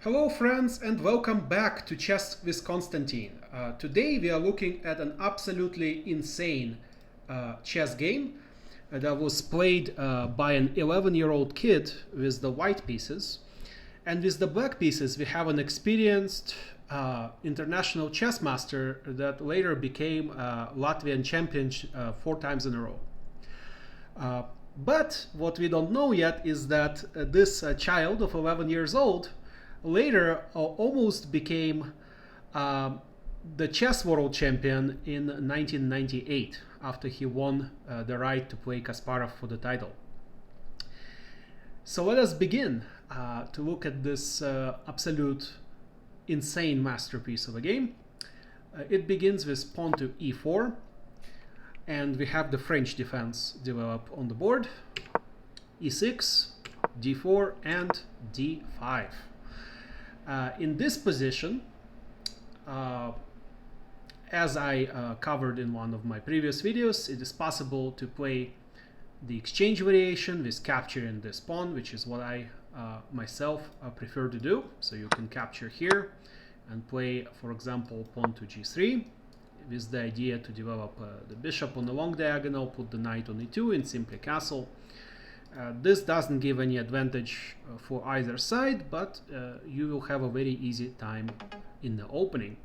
Hello friends and welcome back to Chess with Konstantin. Today we are looking at an absolutely insane chess game that was played by an 11-year-old kid with the white pieces. And with the black pieces we have an experienced international chess master that later became Latvian champion 4 times in a row. But what we don't know yet is that this child of 11 years old later almost became the chess world champion in 1998 after he won the right to play Kasparov for the title. So let us begin to look at this absolute insane masterpiece of a game. It begins with pawn to e4, and we have the French defense develop on the board: e6, d4, and d5. In this position, as I covered in one of my previous videos, it is possible to play the exchange variation with capturing this pawn, which is what I myself prefer to do. So you can capture here and play, for example, pawn to g3 with the idea to develop the bishop on the long diagonal, put the knight on e2 and simply castle. This doesn't give any advantage for either side, but you will have a very easy time in the opening.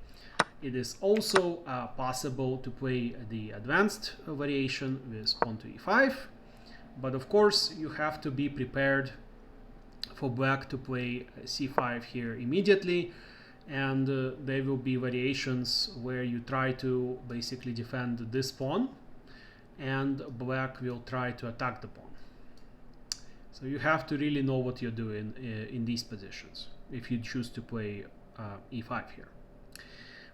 It is also possible to play the advanced variation with pawn to e5, but of course you have to be prepared for black to play c5 here immediately, and there will be variations where you try to basically defend this pawn and black will try to attack the pawn. So you have to really know what you're doing in these positions if you choose to play e5 here.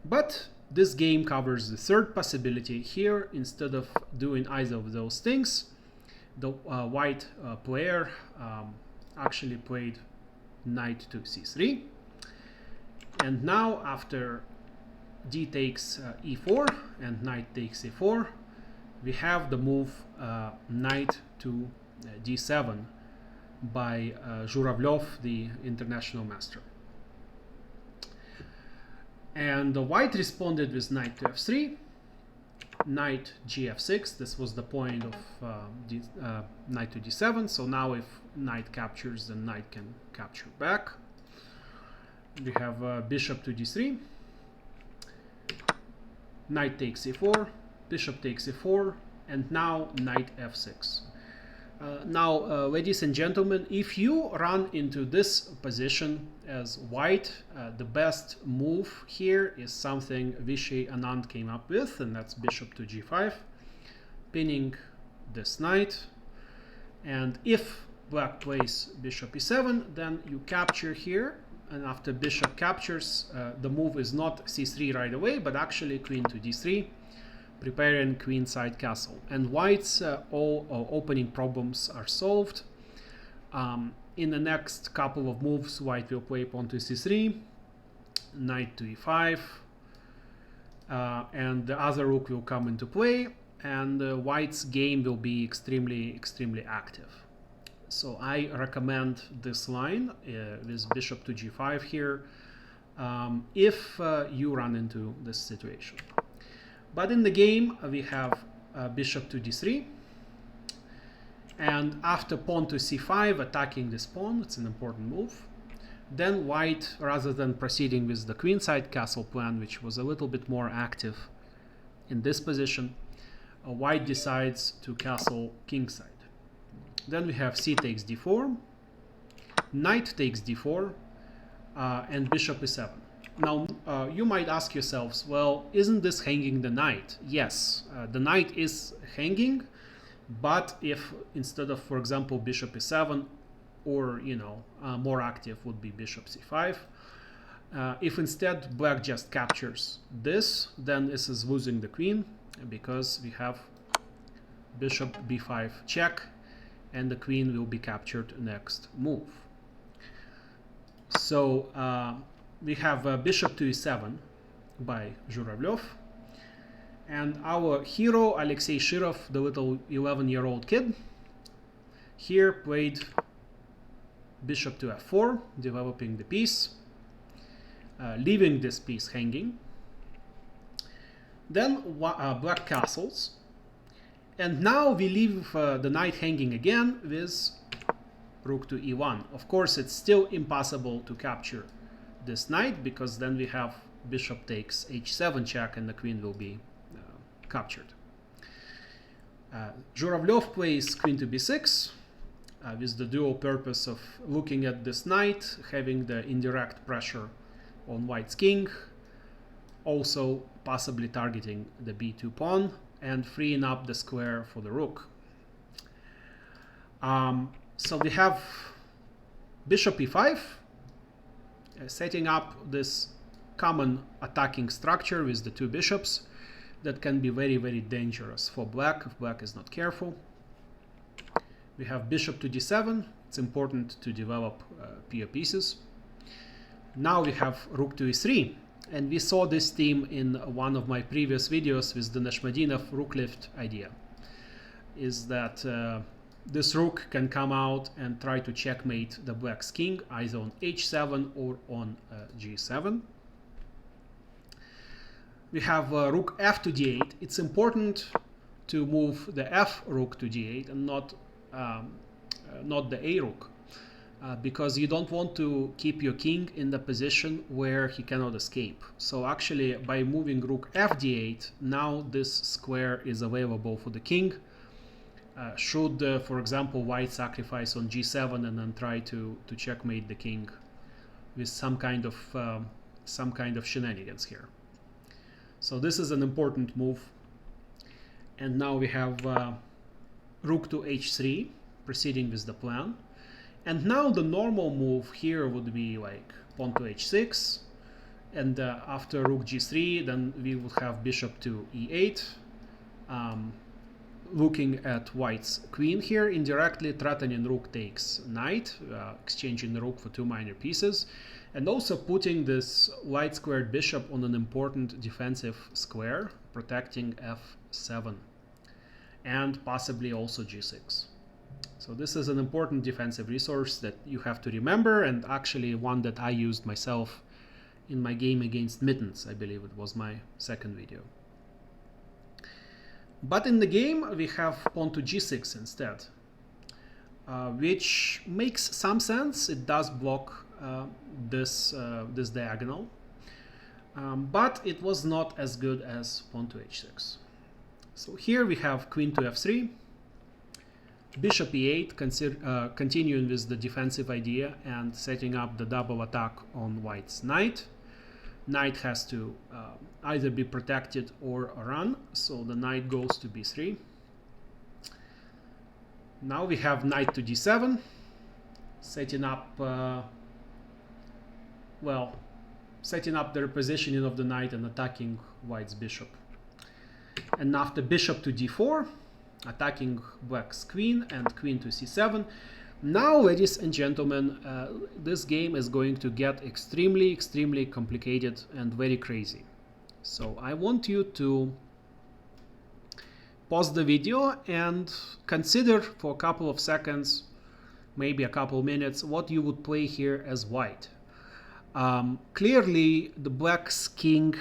But this game covers the third possibility here. Instead of doing either of those things, the white player actually played knight to c3. And now after d takes e4 and knight takes e4, we have the move knight to d7 by Zhuravlev, the international master. And the white responded with knight to f3, knight gf6. This was the point of knight to d7. So now if knight captures, then knight can capture back. We have bishop to d3, knight takes e4, bishop takes e4, and now knight f6. Now, ladies and gentlemen, if you run into this position as white, the best move here is something Vishay Anand came up with, and that's bishop to g5, pinning this knight. And if black plays bishop e7, then you capture here, and after bishop captures, the move is not c3 right away, but actually queen to d3, preparing queenside castle. And white's all opening problems are solved. In the next couple of moves, white will play pawn to c3, knight to e5, and the other rook will come into play, and white's game will be extremely active. So I recommend this line with bishop to g5 here if you run into this situation. But in the game we have bishop to d3, and after pawn to c5 attacking this pawn, it's an important move. Then white, rather than proceeding with the queenside castle plan, which was a little bit more active in this position, white decides to castle kingside. Then we have c takes d4, knight takes d4, and bishop e7. Now, you might ask yourselves, well, isn't this hanging the knight? Yes, the knight is hanging, but if instead of, for example, bishop e7, or, more active would be bishop c5, if instead black just captures this, then this is losing the queen, because we have bishop b5 check, and the queen will be captured next move. So, we have bishop to e7 by Zhuravlev, and our hero Alexei Shirov, the little 11-year-old kid, here played bishop to f4, developing the piece, leaving this piece hanging. Then black castles, and now we leave the knight hanging again with rook to e1. Of course, it's still impossible to capture this knight, because then we have bishop takes h7 check and the queen will be captured. Zhuravlev plays queen to b6 with the dual purpose of looking at this knight, having the indirect pressure on white's king, also possibly targeting the b2 pawn and freeing up the square for the rook. So we have bishop e5, setting up this common attacking structure with the two bishops that can be very, very dangerous for black if black is not careful. We have bishop to d7. It's important to develop peer pieces. Now we have rook to e3, and we saw this theme in one of my previous videos with the Nashmadinov rook lift idea, is that this rook can come out and try to checkmate the black's king either on h7 or on g7. We have rook f to d8. It's important to move the f rook to d8 and not the a rook, because you don't want to keep your king in the position where he cannot escape. So actually, by moving rook f d8, now this square is available for the king. Should, for example, white sacrifice on g7 and then try to checkmate the king with some kind of shenanigans here. So this is an important move. And now we have rook to h3, proceeding with the plan. And now the normal move here would be like pawn to h6, and after rook g3, then we would have bishop to e8, looking at white's queen here, indirectly threatening rook takes knight, exchanging the rook for two minor pieces, and also putting this light squared bishop on an important defensive square, protecting f7, and possibly also g6. So this is an important defensive resource that you have to remember, and actually one that I used myself in my game against Mittens. I believe it was my second video. But in the game we have pawn to g6 instead, which makes some sense. It does block this diagonal, but it was not as good as pawn to h6. So here we have queen to f3, bishop e8, continuing with the defensive idea and setting up the double attack on white's knight. Knight has to either be protected or run, so the knight goes to b3. Now we have knight to d7, setting up setting up the repositioning of the knight and attacking white's bishop. And after bishop to d4, attacking black's queen and queen to c7. Now, ladies and gentlemen, this game is going to get extremely complicated and very crazy. So I want you to pause the video and consider for a couple of seconds, maybe a couple of minutes, what you would play here as white. Clearly, the black's king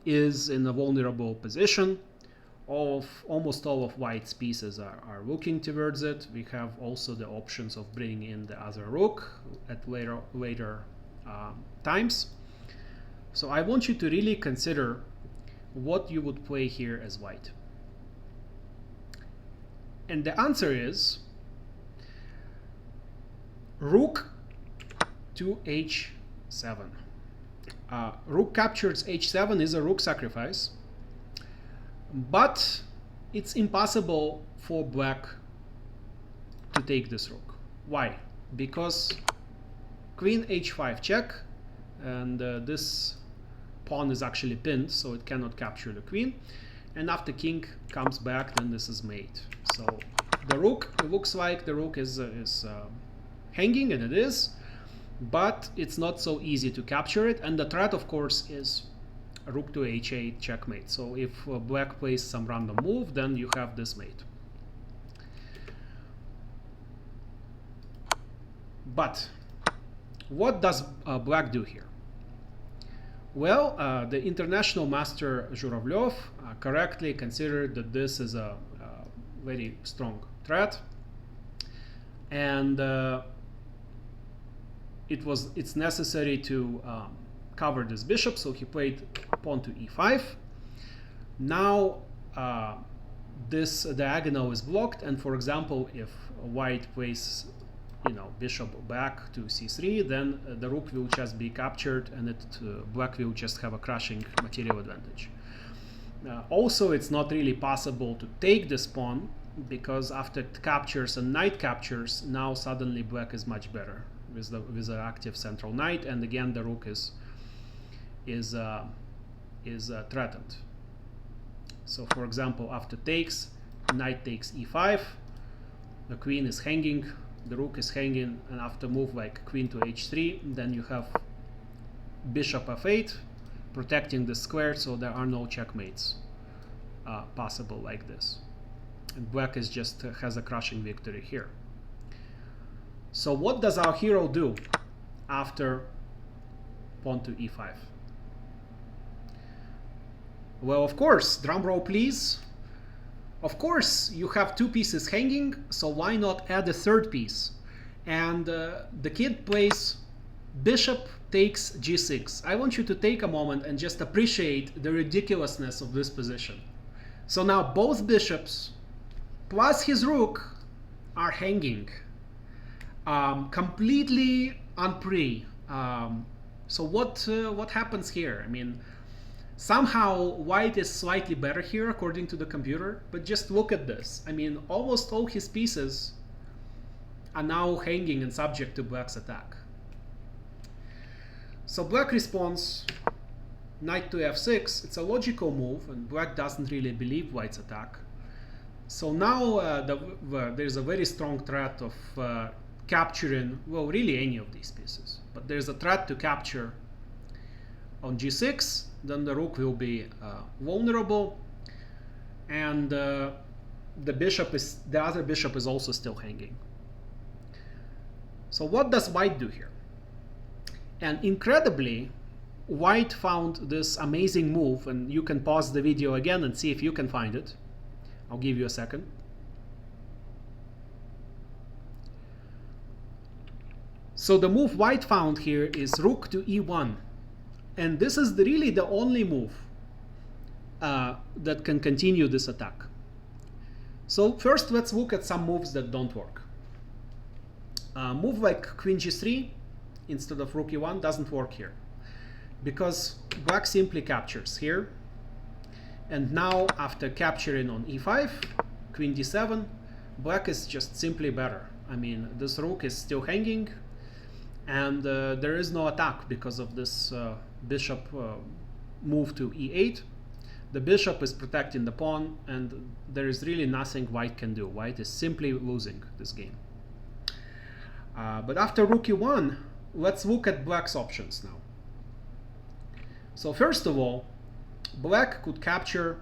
is in a vulnerable position. Almost all of white's pieces are looking towards it. We have also the options of bringing in the other rook at later times. So I want you to really consider what you would play here as white. And the answer is rook to h7. Rook captures h7 is a rook sacrifice, but it's impossible for black to take this rook. Why? Because queen h5 check, and this pawn is actually pinned, so it cannot capture the queen. And after king comes back, then this is mate. So the rook, it looks like the rook is hanging, and it is, but it's not so easy to capture it. And the threat, of course, is rook to h8 checkmate. So if black plays some random move, then you have this mate. But what does black do here? Well, the international master Zhuravlev correctly considered that this is a very strong threat, and it's necessary to cover this bishop, so he played pawn to e5. Now this diagonal is blocked, and for example, if white plays bishop back to c3, then the rook will just be captured, and black will just have a crushing material advantage. Also, it's not really possible to take this pawn, because after captures and knight captures, now suddenly black is much better with the active central knight, and again the rook is threatened. So for example, after takes, knight takes e5, the queen is hanging, the rook is hanging, and after move like queen to h3, then you have bishop f8 protecting the square, so there are no checkmates possible like this, and black is just has a crushing victory here. So what does our hero do after pawn to e5? Well, of course, drum roll please. Of course, you have two pieces hanging, so why not add a third piece? And the kid plays bishop takes g6. I want you to take a moment and just appreciate the ridiculousness of this position. So now both bishops plus his rook are hanging, completely on prey. So what happens here? I mean, somehow white is slightly better here according to the computer, but just look at this. I mean, almost all his pieces are now hanging and subject to black's attack. So black responds knight to f6. It's a logical move, and black doesn't really believe white's attack. So now there's a very strong threat of capturing, well, really any of these pieces. But there's a threat to capture on g6, then the rook will be vulnerable, and the other bishop is also still hanging. So what does white do here? And incredibly, white found this amazing move, and you can pause the video again and see if you can find it. I'll give you a second. So the move white found here is rook to e1. And this is really the only move that can continue this attack. So first, let's look at some moves that don't work. Move like queen g3 instead of rook e1 doesn't work here, because black simply captures here. And now, after capturing on e5, queen d7, black is just simply better. I mean, this rook is still hanging, and there is no attack because of this bishop move to e8. The bishop is protecting the pawn, and there is really nothing white can do. White is simply losing this game. But after rook e1, let's look at black's options now. So first of all, black could capture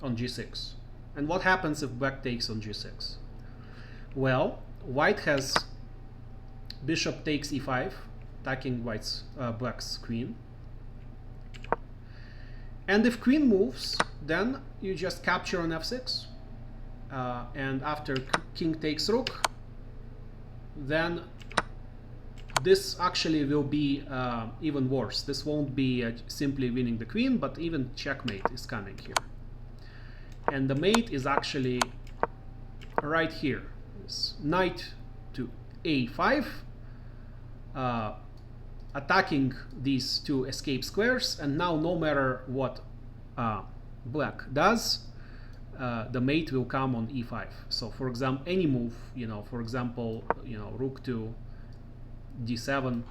on g6. And what happens if black takes on g6? Well, white has bishop takes e5, attacking black's queen. And if queen moves, then you just capture on f6. And after king takes rook, then this actually will be even worse. This won't be simply winning the queen, but even checkmate is coming here. And the mate is actually right here. It's knight to a5, attacking these two escape squares. And now, no matter what black does, the mate will come on e5. So for example, any move, for example, rook to d7,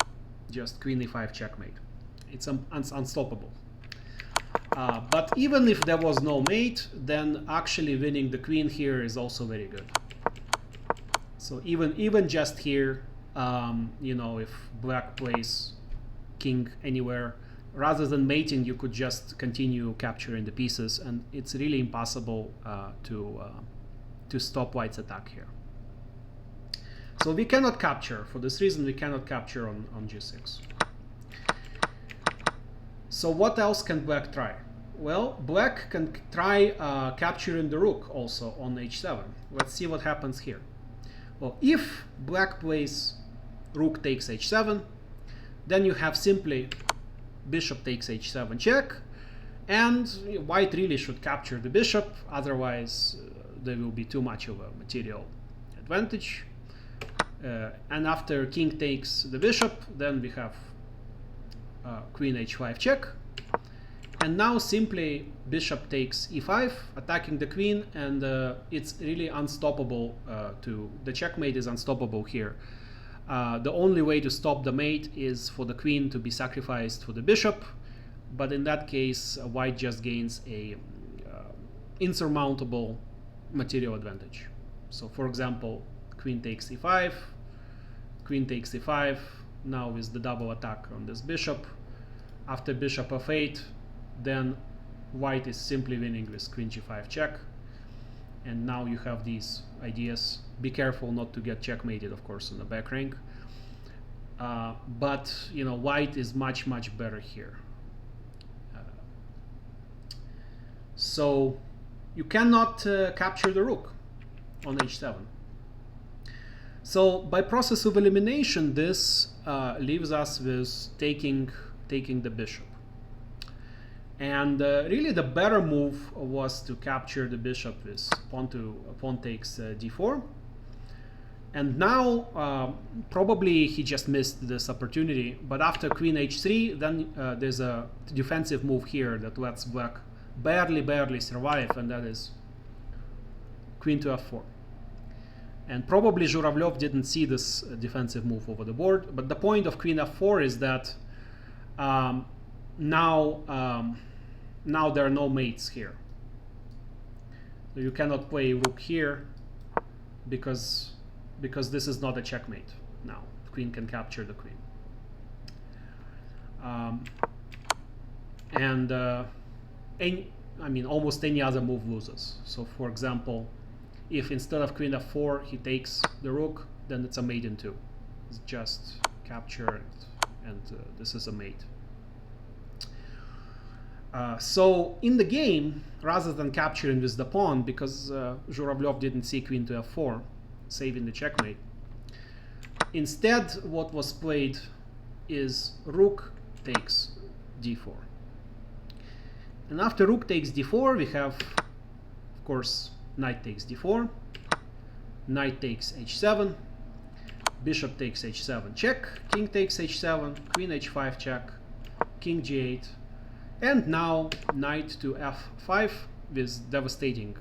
just queen e5 checkmate. It's unstoppable. But even if there was no mate, then actually winning the queen here is also very good. So even just here, if black plays king anywhere, rather than mating, you could just continue capturing the pieces, and it's really impossible to stop white's attack here. So we cannot capture. For this reason, we cannot capture on g6. So what else can black try? Well, black can try capturing the rook also on h7. Let's see what happens here. Well, if black plays rook takes h7, then you have simply bishop takes h7 check, and white really should capture the bishop, otherwise there will be too much of a material advantage. And after king takes the bishop, then we have queen h5 check, and now simply bishop takes e5, attacking the queen, and it's really unstoppable. The checkmate is unstoppable here. The only way to stop the mate is for the queen to be sacrificed for the bishop, but in that case white just gains a insurmountable material advantage. So for example, queen takes e5, queen takes e5, now with the double attack on this bishop. After bishop f8, then white is simply winning with queen g5 check, and now you have these ideas. Be careful not to get checkmated, of course, in the back rank, but you know, white is much better here. So you cannot capture the rook on h7. So by process of elimination, this leaves us with taking the bishop. And really the better move was to capture the bishop with pawn takes d4. And now probably he just missed this opportunity, but after queen h3, then there's a defensive move here that lets black barely survive, and that is queen to f4. And probably Zhuravlyov didn't see this defensive move over the board, but the point of queen f4 is that now there are no mates here. So you cannot play rook here because this is not a checkmate. Now the queen can capture the queen. I mean, almost any other move loses. So for example, if instead of queen f4 he takes the rook, then it's a mate in 2. It's just capture, and this is a mate. So in the game, rather than capturing with the pawn, because Zhuravlyov didn't see queen to f4, saving the checkmate, instead what was played is rook takes d4. And after rook takes d4, we have, of course, knight takes d4, knight takes h7, bishop takes h7 check, king takes h7, queen h5 check, king g8, and now knight to f5 with devastating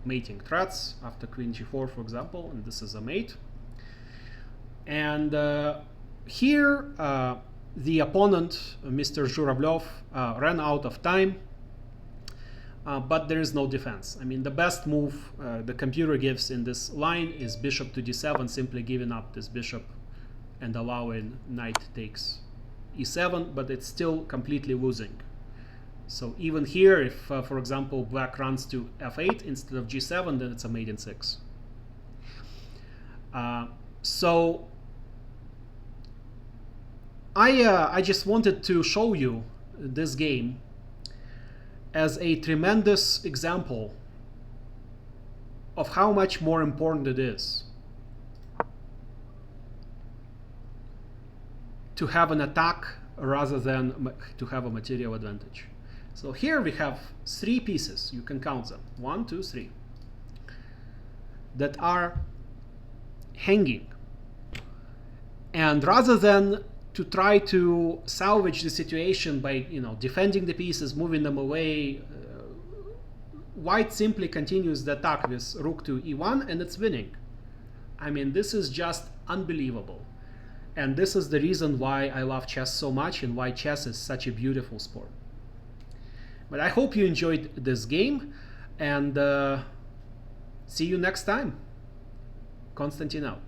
mating threats after queen g4, for example, and this is a mate. And here the opponent, Mr. Zhuravlyov, ran out of time, but there is no defense. I mean, the best move the computer gives in this line is bishop to d7, simply giving up this bishop and allowing knight takes e7, but it's still completely losing. So even here, if for example black runs to f8 instead of g7, then it's a mate in 6. So I just wanted to show you this game as a tremendous example of how much more important it is to have an attack rather than to have a material advantage. So here we have 3 pieces, you can count them, 1, 2, 3, that are hanging. And rather than to try to salvage the situation by, you know, defending the pieces, moving them away, white simply continues the attack with rook to e1, and it's winning. I mean, this is just unbelievable. And this is the reason why I love chess so much and why chess is such a beautiful sport. But I hope you enjoyed this game, and see you next time. Konstantin out.